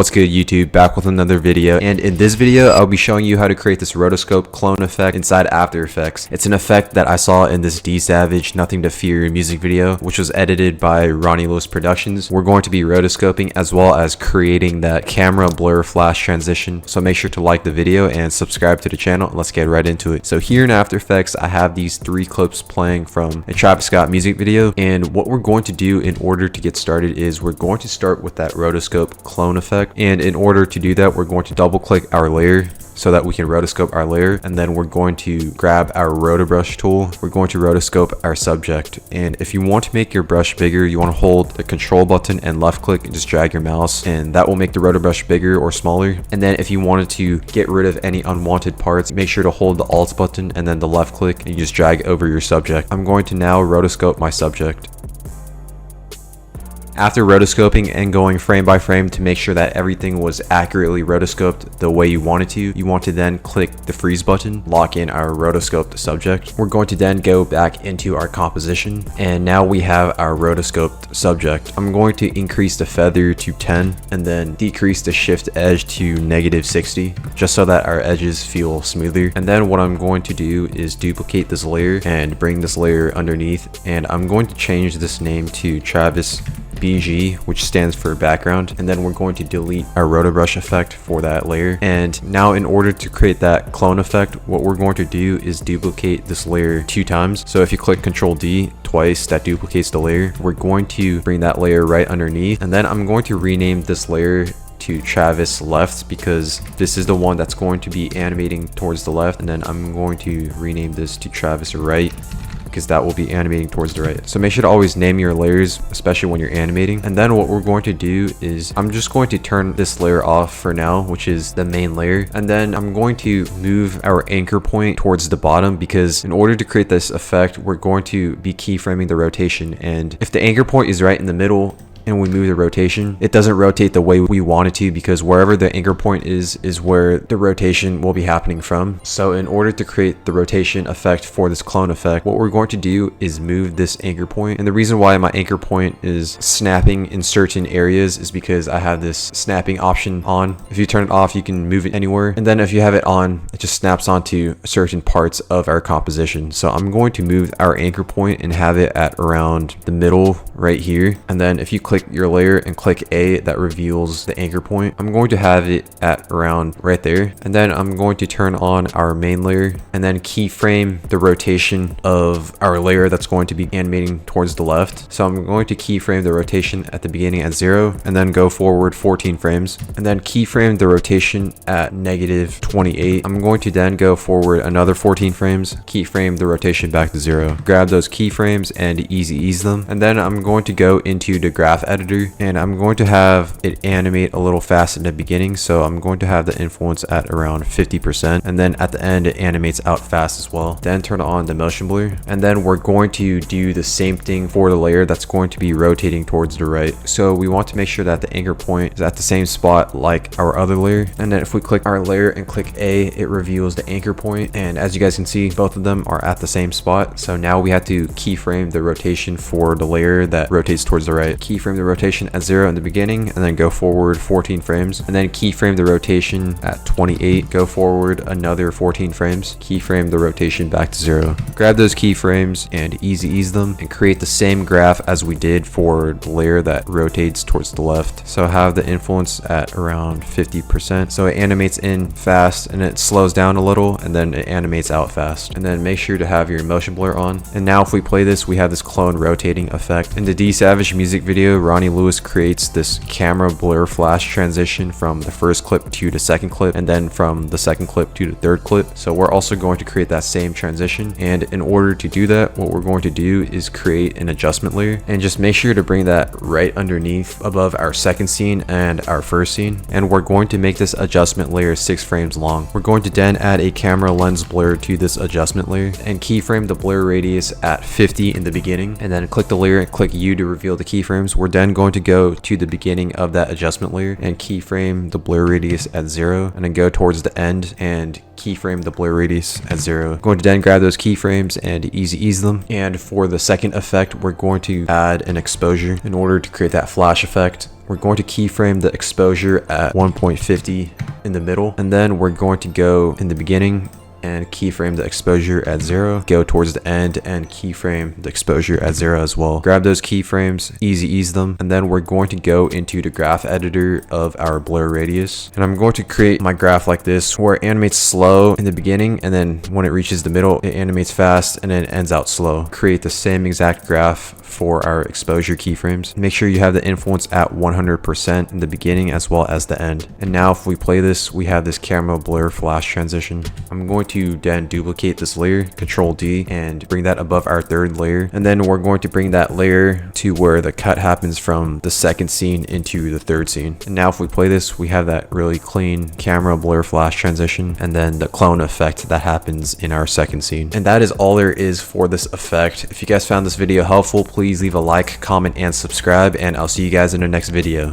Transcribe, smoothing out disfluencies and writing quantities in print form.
What's good, YouTube? Back with another video, and in this video I'll be showing you how to create this rotoscope clone effect inside After Effects. It's an effect that I saw in this D Savage Nothing to Fear music video, which was edited by Ronnie Lewis Productions. We're going to be rotoscoping as well as creating that camera blur flash transition, so make sure to like the video and subscribe to the channel. Let's get right into it. So here in After Effects I have these 3 clips playing from a Travis Scott music video, and what we're going to do in order to get started is we're going to start with that rotoscope clone effect. And in order to do that, we're going to double click our layer so that we can rotoscope our layer, and then we're going to grab our rotobrush tool. We're going to rotoscope our subject, and if you want to make your brush bigger, you want to hold the control button and left click and just drag your mouse, and that will make the rotobrush bigger or smaller. And then if you wanted to get rid of any unwanted parts, make sure to hold the alt button and then the left click and you just drag over your subject. I'm going to now rotoscope my subject. After rotoscoping and going frame by frame to make sure that everything was accurately rotoscoped the way you wanted to, you want to then click the freeze button, lock in our rotoscoped subject. We're going to then go back into our composition, and now we have our rotoscoped subject. I'm going to increase the feather to 10 and then decrease the shift edge to -60, just so that our edges feel smoother. And then what I'm going to do is duplicate this layer and bring this layer underneath, and I'm going to change this name to Travis BG, which stands for background, and then we're going to delete our rotobrush effect for that layer. And now in order to create that clone effect, what we're going to do is duplicate this layer 2 times. So if you click Ctrl D twice, that duplicates the layer. We're going to bring that layer right underneath, and then I'm going to rename this layer to Travis left because this is the one that's going to be animating towards the left, and then I'm going to rename this to Travis right because that will be animating towards the right. So make sure to always name your layers, especially when you're animating. And then what we're going to do is I'm just going to turn this layer off for now, which is the main layer. And then I'm going to move our anchor point towards the bottom, because in order to create this effect, we're going to be keyframing the rotation. And if the anchor point is right in the middle and we move the rotation, it doesn't rotate the way we want it to, because wherever the anchor point is where the rotation will be happening from. So in order to create the rotation effect for this clone effect, what we're going to do is move this anchor point. And the reason why my anchor point is snapping in certain areas is because I have this snapping option on. If you turn it off, you can move it anywhere, and then if you have it on, it just snaps onto certain parts of our composition. So I'm going to move our anchor point and have it at around the middle right here. And then if you click your layer and click A, that reveals the anchor point. I'm going to have it at around right there, and then I'm going to turn on our main layer and then keyframe the rotation of our layer that's going to be animating towards the left. So I'm going to keyframe the rotation at the beginning at 0 and then go forward 14 frames, and then keyframe the rotation at -28. I'm going to then go forward another 14 frames, keyframe the rotation back to 0. Grab those keyframes and easy ease them, and then I'm going to go into the graph editor, and I'm going to have it animate a little fast in the beginning, so I'm going to have the influence at around 50%, and then at the end it animates out fast as well. Then turn on the motion blur, and then we're going to do the same thing for the layer that's going to be rotating towards the right. So we want to make sure that the anchor point is at the same spot like our other layer, and then if we click our layer and click A, it reveals the anchor point, and as you guys can see, both of them are at the same spot. So now we have to keyframe the rotation for the layer that rotates towards the right. Keyframe the rotation at 0 in the beginning, and then go forward 14 frames, and then keyframe the rotation at 28, go forward another 14 frames, keyframe the rotation back to 0. Grab those keyframes and easy ease them and create the same graph as we did for the layer that rotates towards the left. So have the influence at around 50%, so it animates in fast and it slows down a little, and then it animates out fast. And then make sure to have your motion blur on. And now if we play this, we have this clone rotating effect. In the D Savage music video, Ronnie Lewis creates this camera blur flash transition from the first clip to the second clip, and then from the second clip to the third clip. So we're also going to create that same transition, and in order to do that, what we're going to do is create an adjustment layer, and just make sure to bring that right underneath above our second scene and our first scene. And we're going to make this adjustment layer 6 frames long. We're going to then add a camera lens blur to this adjustment layer and keyframe the blur radius at 50 in the beginning, and then click the layer and click U to reveal the keyframes. We're then going to go to the beginning of that adjustment layer and keyframe the blur radius at 0, and then go towards the end and keyframe the blur radius at 0. Going to then grab those keyframes and easy ease them. And for the second effect, we're going to add an exposure in order to create that flash effect. We're going to keyframe the exposure at 1.50 in the middle, and then we're going to go in the beginning and keyframe the exposure at 0, go towards the end and keyframe the exposure at 0 as well. Grab those keyframes, easy ease them, and then we're going to go into the graph editor of our blur radius. And I'm going to create my graph like this, where it animates slow in the beginning, and then when it reaches the middle, it animates fast, and then it ends out slow. Create the same exact graph for our exposure keyframes. Make sure you have the influence at 100% in the beginning as well as the end. And now if we play this, we have this camera blur flash transition. I'm going to then duplicate this layer, Control D, and bring that above our third layer. And then we're going to bring that layer to where the cut happens from the second scene into the third scene. And now if we play this, we have that really clean camera blur flash transition, and then the clone effect that happens in our second scene. And that is all there is for this effect. If you guys found this video helpful, please leave a like, comment, and subscribe, and I'll see you guys in the next video.